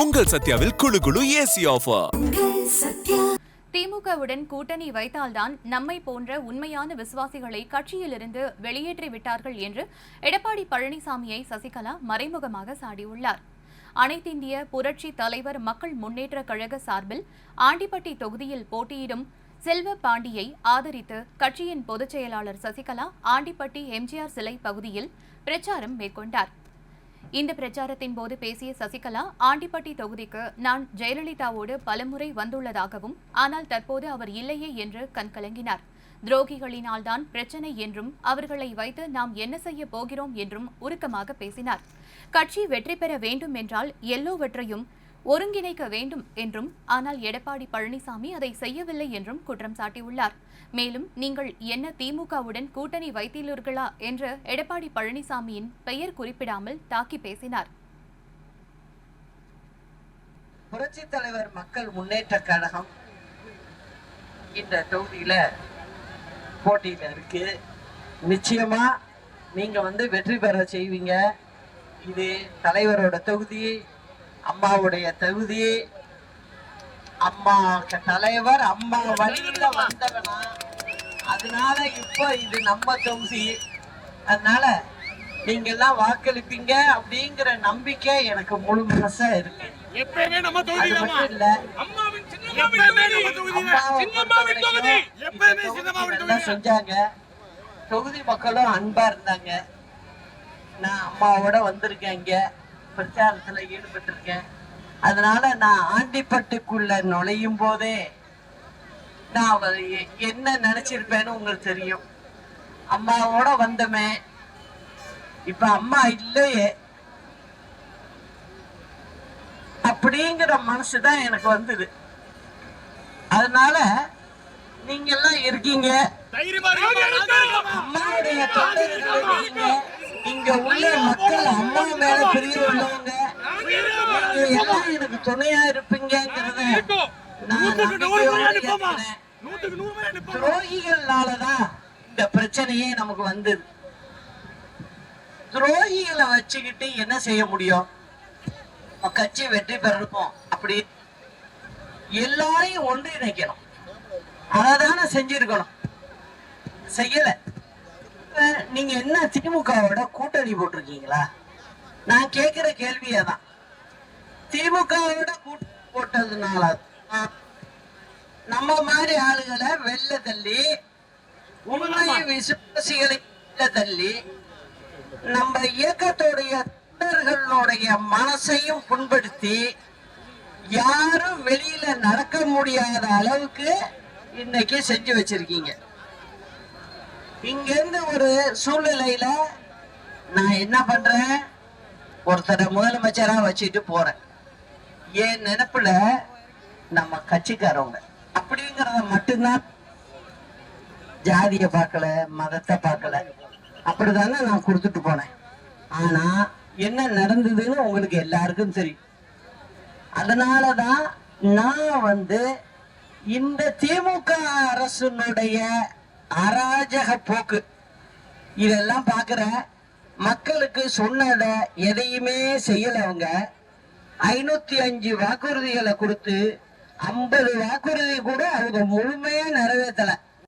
உங்கள் சத்யாவில் குளு குளு ஏசி ஆஃபர். திமுகவுடன் கூட்டணி வைத்தால்தான் நம்மை போன்ற உண்மையான விசுவாசிகளை கட்சியிலிருந்து வெளியேற்றிவிட்டார்கள் என்று எடப்பாடி பழனிசாமியை சசிகலா மறைமுகமாக சாடியுள்ளார். அனைத்திந்திய புரட்சி தலைவர் மக்கள் முன்னேற்ற கழக சார்பில் ஆண்டிப்பட்டி தொகுதியில் போட்டியிடும் செல்வ பாண்டியை ஆதரித்து கட்சியின் பொதுச் செயலாளர் சசிகலா ஆண்டிப்பட்டி எம்ஜிஆர் சிலை பகுதியில் பிரச்சாரம் மேற்கொண்டார். இந்த பிரச்சாரத்தின் போது பேசிய சசிகலா, ஆண்டிப்பட்டி தொகுதிக்கு நான் ஜெயலலிதாவோடு பலமுறை வந்துள்ளதாகவும், ஆனால் தற்போது அவர் இல்லையே என்று கண்கலங்கினார். துரோகிகளினால்தான் பிரச்சனை என்றும், அவர்களை வைத்து நாம் என்ன செய்ய போகிறோம் என்றும் உருக்கமாக பேசினார். கட்சி வெற்றி பெற வேண்டும் என்றால் எல்லோவற்றையும் ஒருங்கிணைக்க வேண்டும் என்றும், ஆனால் எடப்பாடி பழனிசாமி அதை செய்யவில்லை என்றும் குற்றம் சாட்டியுள்ளார். மேலும், நீங்கள் என்ன திமுகவுடன் கூட்டணி வைத்துள்ளீர்களா என்று எடப்பாடி பழனிசாமியின் பெயர் குறிப்பிடாமல் தாக்கி பேசினார். புரட்சி தலைவர் மக்கள் முன்னேற்ற கழகம் இந்த தொகுதியில போட்டியில இருக்கு. நிச்சயமா நீங்க வெற்றி பெற செய்வீங்க. இது தலைவரோட தொகுதி, அம்மாவுடைய தொகுதி. அம்மா தலைவர் அம்மா வழியில வந்தவனா, அதனால இப்ப இது நம்ம தொகுதி. அதனால நீங்க எல்லாம் வாக்களிப்பீங்க அப்படிங்கிற நம்பிக்கை எனக்கு முழு மனசா இருக்கு. செஞ்சாங்க, தொகுதி மக்களும் அன்பா இருந்தாங்க. நான் அம்மாவோட வந்திருக்கேன், இங்க பிரச்சாரத்துல ஈடுபட்டிருக்கேன். அதனால நான் ஆண்டிப்பட்டுக்குள்ள நுழையும் போதே நான் என்ன நினைச்சிருப்பேன்னு உங்களுக்கு தெரியும். அம்மாவோட வந்தமே, இப்ப அம்மா இல்லையே அப்படிங்கிற மனசுதான் எனக்கு வந்தது. அதனால நீங்க எல்லாம் இருக்கீங்க, அம்மாவுடைய தொண்டர்கள், இங்க உள்ள மக்கள் அம்மா மேல பிரிய உள்ளவங்க எல்லாம் எனக்கு துணையா இருப்பீங்கிறத துரோகிகள்னாலதான் இந்த பிரச்சனையே நமக்கு வந்தது. துரோகிகளை வச்சுக்கிட்டு என்ன செய்ய முடியும்? கட்சி வெற்றி பெறணும், அப்படி எல்லாரையும் ஒன்றிணைக்கணும். அததானே செஞ்சிருக்கணும், செய்யல. நீங்க என்ன திமுகவோட கூட்டணி போட்டிருக்கீங்களா? நான் கேட்கிற கேள்வியதான். திமுகவோட கூட்டணி போட்டதுனால நம்ம மாதிரி ஆளுகளை வெள்ள தள்ளி, உண்மை விசுவாசிகளை தள்ளி, நம்ம இயக்கத்துடைய தொண்டர்களுடைய மனசையும் புண்படுத்தி, யாரும் வெளியில நடக்க முடியாத அளவுக்கு இன்னைக்கு செஞ்சு வச்சிருக்கீங்க. இங்க இருந்து ஒரு சூழ்நிலையில நான் என்ன பண்றேன், ஒருத்தரை முதலமைச்சரா வச்சுட்டு போறேன். என் நினைப்புல நம்ம கட்சிக்காரவங்க அப்படிங்கறத மட்டும்தான், ஜாதிய பார்க்கல, மதத்தை பார்க்கல, அப்படிதானே நான் கொடுத்துட்டு போனேன். ஆனா என்ன நடந்ததுன்னு உங்களுக்கு எல்லாருக்கும் தெரியும். அதனாலதான் நான் இந்த திமுக அரசுடைய அராஜக போக்கு இதெல்லாம் பாக்குற மக்களுக்கு சொன்னத எதையுமே செய்யல. அவங்க 505 வாக்குறுதிகளை கொடுத்து 50 வாக்குறுதி கூட அவங்க முழுமையா நிறைவேற்றல.